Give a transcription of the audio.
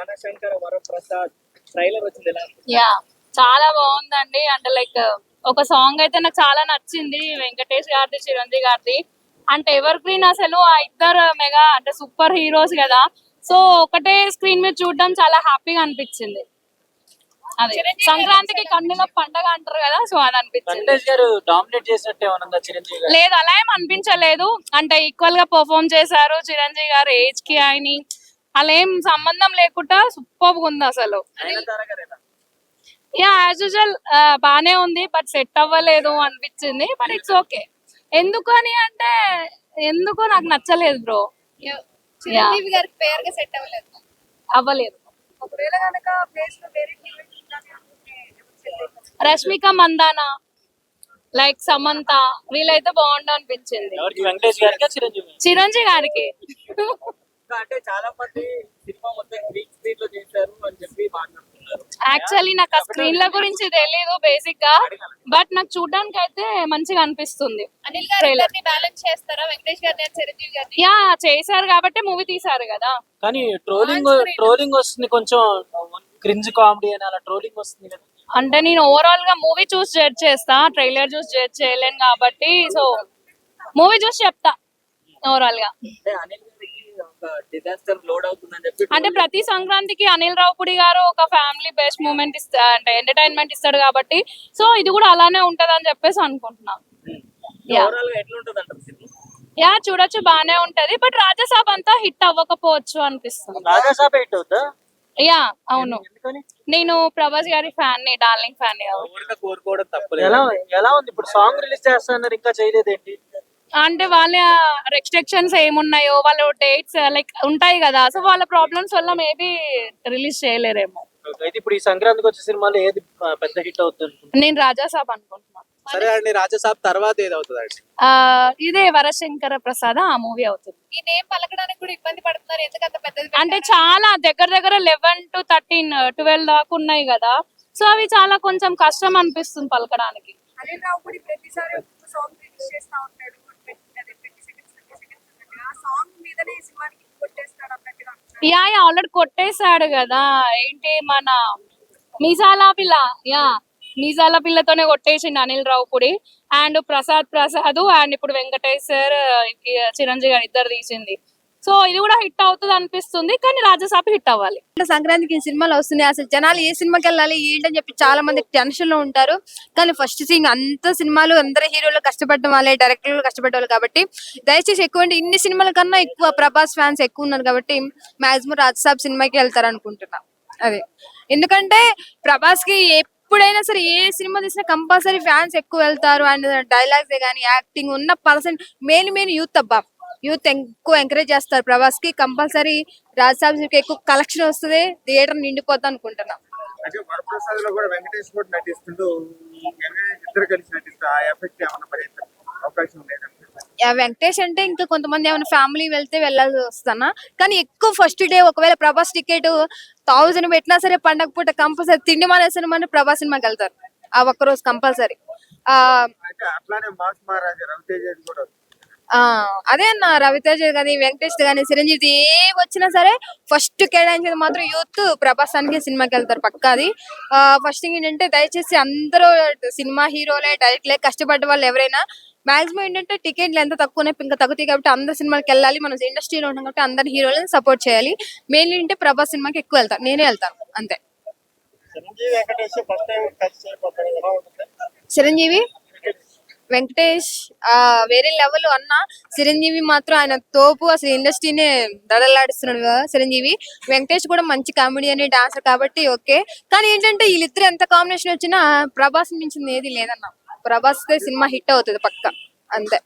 మనశంకర Varaprasad trailer వచ్చింది ఎలా? Yeah చాలా బాగుందండి. అంటే లైక్ ఒక సాంగ్ అయితే నాకు చాలా నచ్చింది, వెంకటేష్ గారిది చిరంజీవి గారిది. అంటే ఎవర్ గ్రీన్ అసలు ఆ ఇద్దరు మెగా అంటే సూపర్ హీరోస్ కదా. సో ఒకటే స్క్రీన్ మీద చూడడం చాలా హ్యాపీగా అనిపించింది. అదే సంక్రాంతికి కన్నుల పండగ అంటారు కదా, సో అది అనిపించింది. వెంకటేష్ గారు డామినేట్ చేసినట్టు ఏమన్నా చిరంజీవి గారు? లేదు, అలా ఏం అనిపించలేదు. అంటే ఈక్వల్ గా పర్ఫార్మ్ చేశారు. చిరంజీవి గారు ఏజ్ కి ఆయన అలా ఏం సంబంధం లేకుండా సూపర్ గా ఉంది అసలు. నయనతార గారు ఎలా? యా యాజ్ యూజువల్ బానే ఉంది, బట్ సెట్ అవ్వలేదు అనిపించింది. But it's okay. ఎందుకు అని అంటే ఎందుకో నాకు నచ్చలేదు బ్రో. చిరంజీవి గారికి పేరు గా సెట్ అవ్వలేదు. అవ్వలేదు. ఒకవేళ కనుక ప్లేస్ లో వేరే హీరోయిన్ ఉండాలి అనుకుంటే ఎవరు సెట్ అవుతారు? రష్మిక మందానా, లైక్ సమంత, వీళ్ళైతే బాగుండు అనిపించింది. ఎవరికి? వెంకటేష్ గారికి చిరంజీవి? చిరంజీవి గారికి. అంటే చాలా మంది సినిమా మొత్తం గ్రీన్ స్క్రీన్ లో చేశారు అని చెప్పి మాట్లాడుతున్నారు. యాక్చువల్లీ నాకు ఆ స్క్రీన్ ల గురించి తెలియదు బేసిక్ గా, బట్ నాకు చూడడానికి అయితే మంచిగా అనిపిస్తుంది. అనిల్ గారు ఇద్దరిని బ్యాలెన్స్ చేస్తారా, వెంకటేష్ గారిని చిరంజీవి గారిని? యా చేశారు కాబట్టి మూవీ తీశారు కదా. కానీ ట్రోలింగ్ వస్తుంది, కొంచెం క్రింజ్ కామెడీ అని అలా ట్రోలింగ్ వస్తుంది కదా. అంటే నేను ఓవరాల్ గా మూవీ చూసి జడ్జ్ చేస్తా, ట్రైలర్ చూసి జడ్జ్ చేయలేను కాబట్టి. సో మూవీ చూసి చెప్తా ఓవరాల్ గా. అంటే అనిల్ గారికి ఒక డిజాస్టర్ లోడ్ అవుతుందని చెప్పి అంటే ప్రతి సంక్రాంతికి అనిల్ రావుపూడి గారు ఒక ఫ్యామిలీ బెస్ట్ మూమెంట్ ఇస్తా అంటే ఎంటర్టైన్మెంట్ ఇస్తాడు కాబట్టి, సో ఇది కూడా అలానే ఉంటది అని చెప్పేసి అనుకుంటున్నాం. ఓవరాల్ గా ఎట్లా ఉంటుంది అంటారు సినిమా? యా చూడొచ్చు, బానే ఉంటది. బట్ రాజాసాబ్ అంతా హిట్ అవ్వకపోవచ్చు అనిపిస్తుంది. రాజాసాబ్ హిట్ అవుతా? యా అవును, ఎందుకని? నేను ప్రభాస్ గారి ఫ్యాన్ ని, డార్లింగ్ ఫ్యాన్ ని. కోరుకోవడం తప్పలేదు. ఎలా ఉంది ఇప్పుడు? సాంగ్ రిలీజ్ చేస్తున్నారు, ఇంకా చేయలేదు ఏంటి? అంటే వాళ్ళ రెస్ట్రిక్షన్స్ ఏమున్నాయో, వాళ్ళ డేట్స్ లైక్ ఉంటాయి కదా, సో వాళ్ళ ప్రాబ్లమ్స్ వల్ల మేబీ రిలీజ్ చేయలేరేమో. అయితే ఇప్పుడు ఈ సంక్రాంతికి వచ్చే సినిమాలో ఏది పెద్ద హిట్ అవుతుంది? నేను రాజాసాబ్ అనుకుంటున్నాను. సరే అండి, రాజాసాబ్ తర్వాత ఏది అవుతుంది అండి? ఇదే వరశంకర ప్రసాద్ ఆ మూవీ అవుతుంది. ఈ నేమ్ పలకడానికి కూడా ఇబ్బంది పడుతున్నారు, ఎందుకంత పెద్దది అంటే చాలా దగ్గర 11 to 13 12 దాకా ఉన్నాయి కదా, సో అవి చాలా కొంచెం కష్టం అనిపిస్తుంది పలకడానికి. అనిల్ రావుపూడి ప్రతిసారి సాంగ్ రిలీజ్ చేస్తా ఉంటాడు, 20 seconds అన్నట్టుగా. ఆ సాంగ్ మీదనే ఈ సినిమాని కొట్టేస్తాడు అన్నట్టుగా. యా ఆల్రెడీ కొట్టేశాడు కదా. ఏంటి మన మీసాల పిల్ల, మీసాల పిల్లతోనే కొట్టేసిండు అనిల్ రావుపూడి. అండ్ ప్రసాద్ అండ్ ఇప్పుడు వెంకటేష్ సార్, చిరంజీవి గారు ఇద్దరు తీసింది. సో ఇది కూడా హిట్ అవుతుంది అనిపిస్తుంది, కానీ రాజాసాబ్ హిట్ అవ్వాలి. సంక్రాంతికి సినిమాలు వస్తున్నాయి, అసలు జనాలు ఏ సినిమాకి వెళ్ళాలి ఏంటని చెప్పి చాలా మంది టెన్షన్ లో ఉంటారు. కానీ ఫస్ట్ థింగ్, అంత సినిమాలు అందరు హీరోలు కష్టపడడం వాళ్ళే, డైరెక్టర్లు కష్టపడ్డారు కాబట్టి దయచేసి ఎక్కువ ఇన్ని సినిమాల కన్నా ఎక్కువ ప్రభాస్ ఫ్యాన్స్ ఎక్కువ ఉన్నారు కాబట్టి మాక్సిమం రాజసాబ్ సినిమాకి వెళ్తారు అనుకుంటున్నా. అదే ఎందుకంటే ప్రభాస్ కి ఎప్పుడైనా సరే ఏ సినిమా తీసినా కంపల్సరీ ఫ్యాన్స్ ఎక్కువ వెళ్తారు. అండ్ డైలాగ్స్ కానీ యాక్టింగ్ ఉన్న పర్సన్ మెయిన్ యూత్ అబ్బా, యూత్ ఎక్కువ ఎంకరేజ్ చేస్తారు ప్రభాస్ కి. కంపల్సరీ రాజసాబ్ ఎక్కువ కలెక్షన్ వస్తుంది, థియేటర్ నిండిపోతా అనుకుంటున్నాం. అంటే వరప్రసాద్ లో కూడా వెంకటేష్ కూడా నటిస్తుంటూ ఇద్దరు కలిసి నటిస్తారు, ఆ ఎఫెక్ట్ ఏమన్నా పడే అవకాశం లేదు? వెంకటేష్ అంటే ఇంకా కొంతమంది ఏమైనా ఫ్యామిలీ వెళ్తే వెళ్ళాల్సి వస్తానా, కానీ ఎక్కువ ఫస్ట్ డే ఒకవేళ ప్రభాస్ టికెట్ 1000 పెట్టినా సరే పండగ పూట కంపల్సరీ తిండి మానేసిన ప్రభాస్ సినిమాకి వెళ్తారు ఆ ఒక్కరోజు కంపల్సరీ. అట్లానే మాస్ మహారాజా రవితేజ కూడా అదే అన్న, రవితేజ కానీ వెంకటేష్ కానీ చిరంజీవి ఏ వచ్చినా సరే ఫస్ట్ కేటాయించేది మాత్రం యూత్ ప్రభాసానికి సినిమాకి వెళ్తారు పక్కాది. ఫస్ట్ థింగ్ ఏంటంటే దయచేసి అందరూ సినిమా హీరోలే డైరెక్ట్లే కష్టపడ్డ వాళ్ళు ఎవరైనా మాక్సిమం ఏంటంటే టికెట్లు ఎంత తక్కువనే ఇంకా తగ్గుతాయి కాబట్టి అందరు సినిమాకి వెళ్ళాలి. మనం ఇండస్ట్రీలో ఉంటాం కాబట్టి అందరి హీరోలను సపోర్ట్ చేయాలి. మెయిన్లీ అంటే ప్రభాస్ సినిమాకి ఎక్కువ వెళ్తాను, నేనే వెళ్తాను అంతే. చిరంజీవి వెంకటేష్ వేరే లెవెల్ అన్న, చిరంజీవి మాత్రం ఆయన తోపు, అసలు ఇండస్ట్రీనే దడలాడిస్తున్నాడు కదా చిరంజీవి. వెంకటేష్ కూడా మంచి కామెడీ అని డాన్సర్ కాబట్టి ఓకే, కానీ ఏంటంటే వీళ్ళిద్దరు ఎంత కాంబినేషన్ వచ్చినా ప్రభాస్ మించింది ఏది లేదన్న. ప్రభాస్ సినిమా హిట్ అవుతుంది పక్క అంతే.